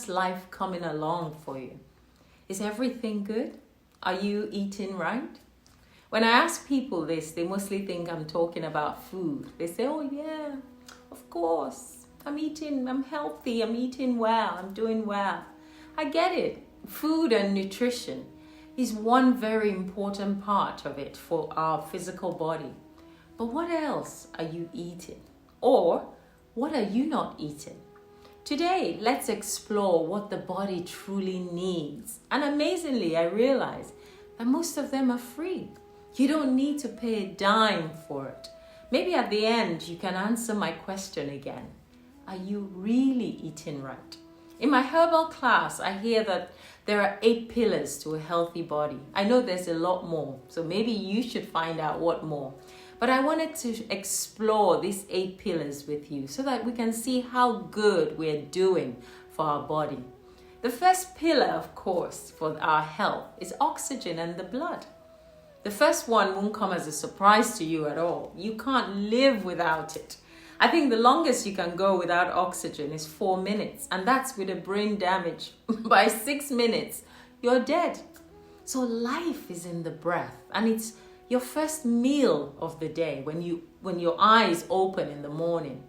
how's life coming along for you? Is everything good? Are you eating right? When I ask people this, they mostly think I'm talking about food. They say, oh yeah, of course. I'm healthy, I'm eating well, I'm doing well. I get it. Food and nutrition is one very important part of it for our physical body. But what else are you eating? Or what are you not eating? Today, let's explore what the body truly needs. And amazingly, I realize that most of them are free. You don't need to pay a dime for it. Maybe at the end, you can answer my question again. Are you really eating right? In my herbal class, I hear that there are 8 pillars to a healthy body. I know there's a lot more, so maybe you should find out what more. But I wanted to explore these 8 pillars with you so that we can see how good we're doing for our body. The first pillar, of course, for our health is oxygen and the blood. The first one won't come as a surprise to you at all. You can't live without it. I think the longest you can go without oxygen is 4 minutes, and that's with a brain damage. By 6 minutes, you're dead. So life is in the breath, and it's your first meal of the day when your eyes open in the morning.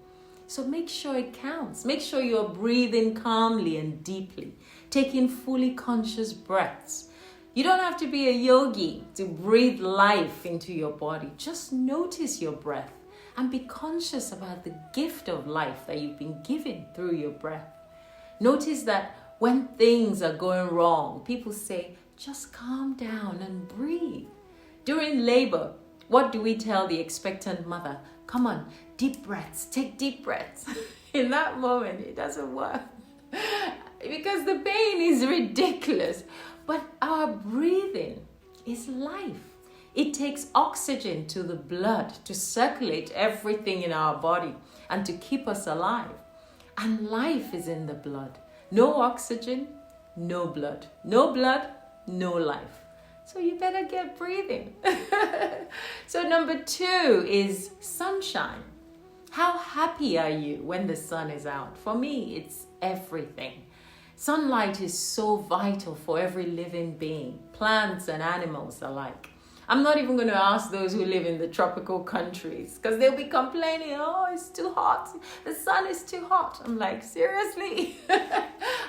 So make sure it counts. Make sure you're breathing calmly and deeply, taking fully conscious breaths. You don't have to be a yogi to breathe life into your body. Just notice your breath and be conscious about the gift of life that you've been given through your breath. Notice that when things are going wrong, people say, just calm down and breathe. During labor, what do we tell the expectant mother? Come on, deep breaths, take deep breaths. In that moment, it doesn't work because the pain is ridiculous. But our breathing is life. It takes oxygen to the blood to circulate everything in our body and to keep us alive. And life is in the blood. No oxygen, no blood. No blood, no life. So you better get breathing. So number 2 is sunshine. How happy are you when the sun is out? For me, it's everything. Sunlight is so vital for every living being, plants and animals alike. I'm not even going to ask those who live in the tropical countries because they'll be complaining, oh, it's too hot. The sun is too hot. I'm like, seriously?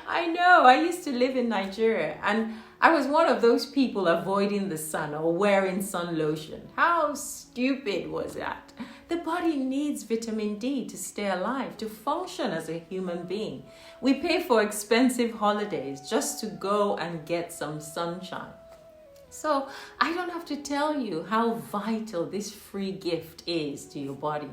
I know. I used to live in Nigeria and I was one of those people avoiding the sun or wearing sun lotion. How stupid was that? The body needs vitamin D to stay alive, to function as a human being. We pay for expensive holidays just to go and get some sunshine. So I don't have to tell you how vital this free gift is to your body.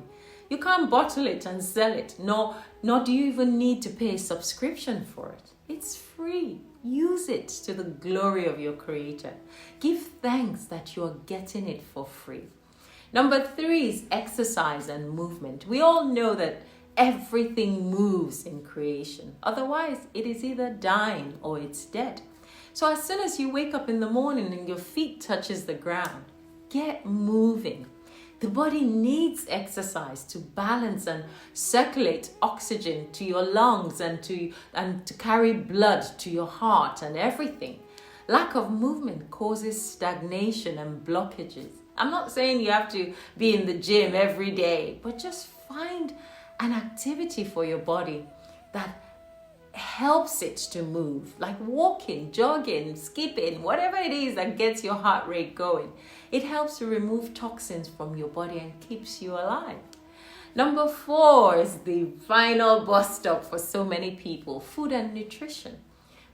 You can't bottle it and sell it, nor do you even need to pay a subscription for it. It's free. Use it to the glory of your Creator. Give thanks that you are getting it for free. Number 3 is exercise and movement. We all know that everything moves in creation. Otherwise, it is either dying or it's dead. So as soon as you wake up in the morning and your feet touches the ground, get moving. The body needs exercise to balance and circulate oxygen to your lungs and to carry blood to your heart and everything. Lack of movement causes stagnation and blockages. I'm not saying you have to be in the gym every day, but just find an activity for your body that helps it to move, like walking, jogging, skipping, whatever it is that gets your heart rate going. It helps to remove toxins from your body and keeps you alive. Number 4 is the final bus stop for so many people, food and nutrition.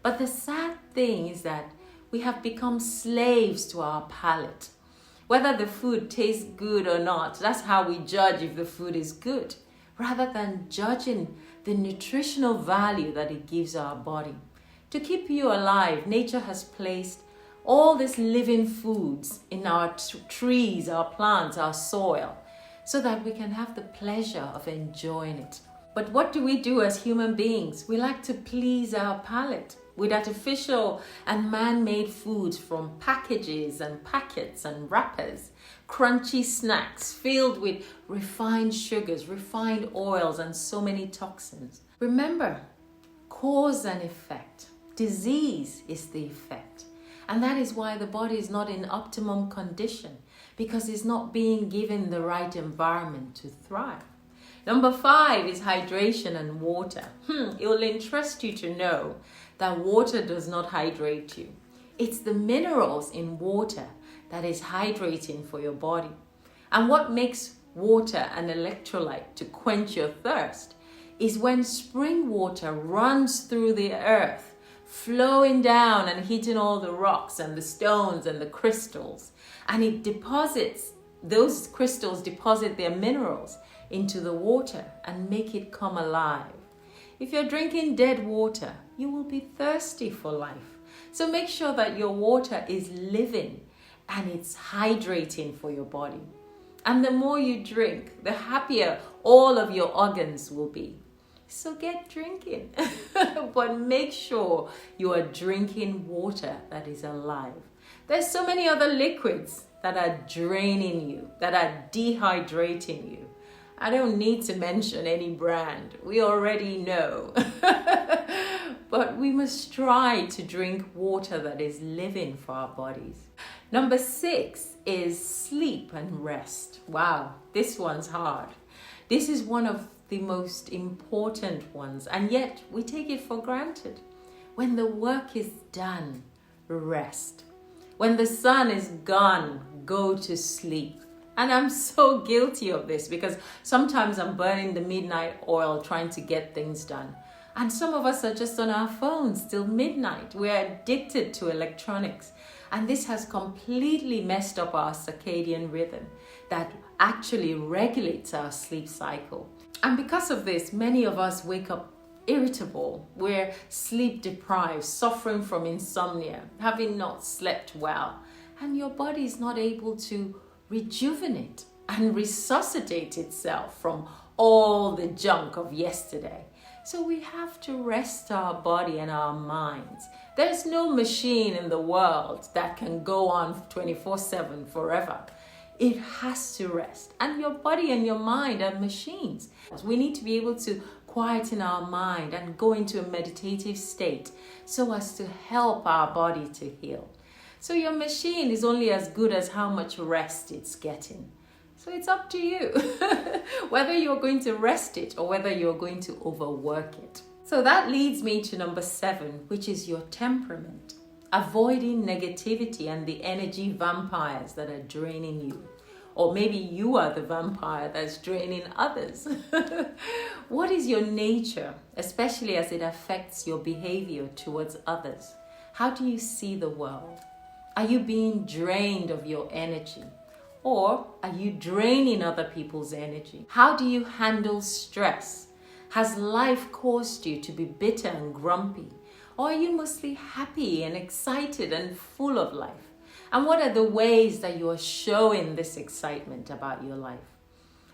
But the sad thing is that we have become slaves to our palate. Whether the food tastes good or not, that's how we judge if the food is good, rather than judging the nutritional value that it gives our body. To keep you alive, nature has placed all these living foods in our trees, our plants, our soil, so that we can have the pleasure of enjoying it. But what do we do as human beings? We like to please our palate with artificial and man-made foods from packages and packets and wrappers, crunchy snacks filled with refined sugars, refined oils, and so many toxins. Remember, cause and effect. Disease is the effect. And that is why the body is not in optimum condition, because it's not being given the right environment to thrive. Number 5 is hydration and water. It will interest you to know that water does not hydrate you. It's the minerals in water that is hydrating for your body. And what makes water an electrolyte to quench your thirst is when spring water runs through the earth, flowing down and hitting all the rocks and the stones and the crystals. And it deposits, those crystals deposit their minerals into the water and make it come alive. If you're drinking dead water, you will be thirsty for life. So make sure that your water is living and it's hydrating for your body. And the more you drink, the happier all of your organs will be. So get drinking, but make sure you are drinking water that is alive. There's so many other liquids that are draining you, that are dehydrating you. I don't need to mention any brand. We already know. But we must try to drink water that is living for our bodies. Number 6 is sleep and rest. Wow, this one's hard. This is one of the most important ones, and yet we take it for granted. When the work is done, rest. When the sun is gone, go to sleep. And I'm so guilty of this because sometimes I'm burning the midnight oil trying to get things done. And some of us are just on our phones till midnight. We're addicted to electronics. And this has completely messed up our circadian rhythm that actually regulates our sleep cycle. And because of this, many of us wake up irritable, we're sleep deprived, suffering from insomnia, having not slept well. And your body is not able to rejuvenate and resuscitate itself from all the junk of yesterday. So we have to rest our body and our minds. There's no machine in the world that can go on 24/7 forever. It has to rest. And your body and your mind are machines. We need to be able to quieten our mind and go into a meditative state so as to help our body to heal. So your machine is only as good as how much rest it's getting. So it's up to you whether you're going to rest it or whether you're going to overwork it. So that leads me to number 7, which is your temperament. Avoiding negativity and the energy vampires that are draining you. Or maybe you are the vampire that's draining others. What is your nature, especially as it affects your behavior towards others? How do you see the world? Are you being drained of your energy? Or are you draining other people's energy? How do you handle stress? Has life caused you to be bitter and grumpy? Or are you mostly happy and excited and full of life? And what are the ways that you are showing this excitement about your life?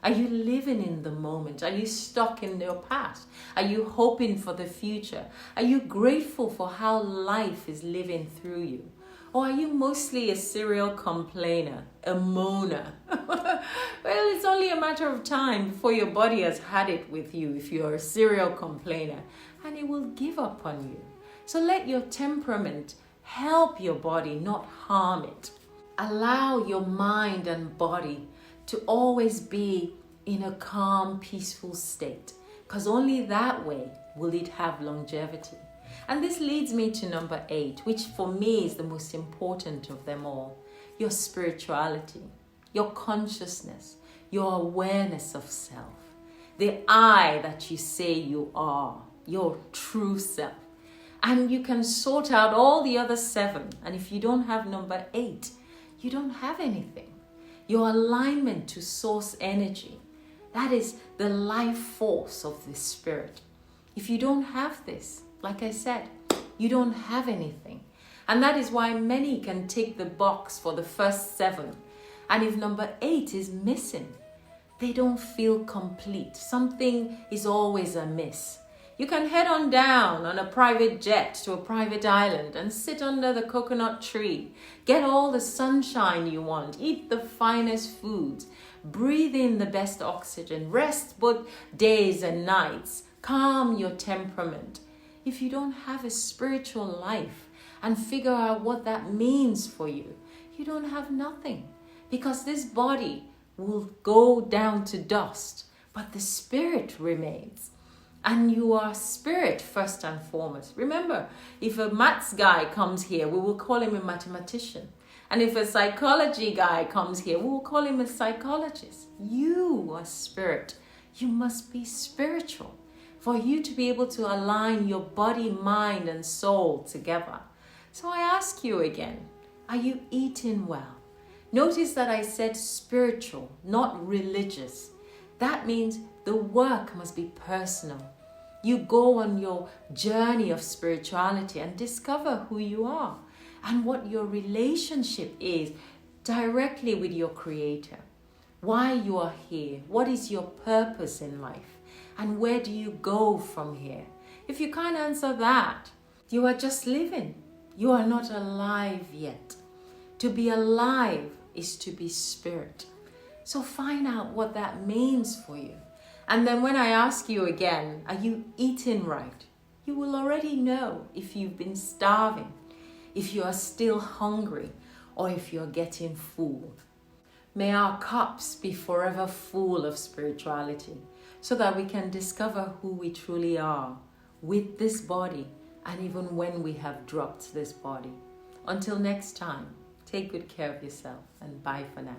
Are you living in the moment? Are you stuck in your past? Are you hoping for the future? Are you grateful for how life is living through you? Or are you mostly a serial complainer, a moaner? Well, it's only a matter of time before your body has had it with you if you're a serial complainer, and it will give up on you. So let your temperament help your body, not harm it. Allow your mind and body to always be in a calm, peaceful state, because only that way will it have longevity. And this leads me to number 8, which for me is the most important of them all. Your spirituality, your consciousness, your awareness of self, the I that you say you are, your true self. And you can sort out all the other 7. And if you don't have number 8, you don't have anything. Your alignment to source energy, that is the life force of the spirit. If you don't have this, like I said, you don't have anything. And that is why many can tick the box for the first 7. And if number 8 is missing, they don't feel complete. Something is always amiss. You can head on down on a private jet to a private island and sit under the coconut tree. Get all the sunshine you want. Eat the finest foods. Breathe in the best oxygen. Rest both days and nights. Calm your temperament. if you don't have a spiritual life and figure out what that means for you, you don't have nothing. Because this body will go down to dust, but the spirit remains. And you are spirit first and foremost. Remember, if a maths guy comes here, we will call him a mathematician. And if a psychology guy comes here, we will call him a psychologist. You are spirit. You must be spiritual for you to be able to align your body, mind, and soul together. So I ask you again, are you eating well? Notice that I said spiritual, not religious. That means the work must be personal. You go on your journey of spirituality and discover who you are and what your relationship is directly with your Creator. Why you are here, what is your purpose in life, and where do you go from here? If you can't answer that, you are just living. You are not alive yet. To be alive is to be spirit. So find out what that means for you. And then when I ask you again, are you eating right? You will already know if you've been starving, if you are still hungry, or if you're getting full. May our cups be forever full of spirituality so that we can discover who we truly are with this body and even when we have dropped this body. Until next time, take good care of yourself and bye for now.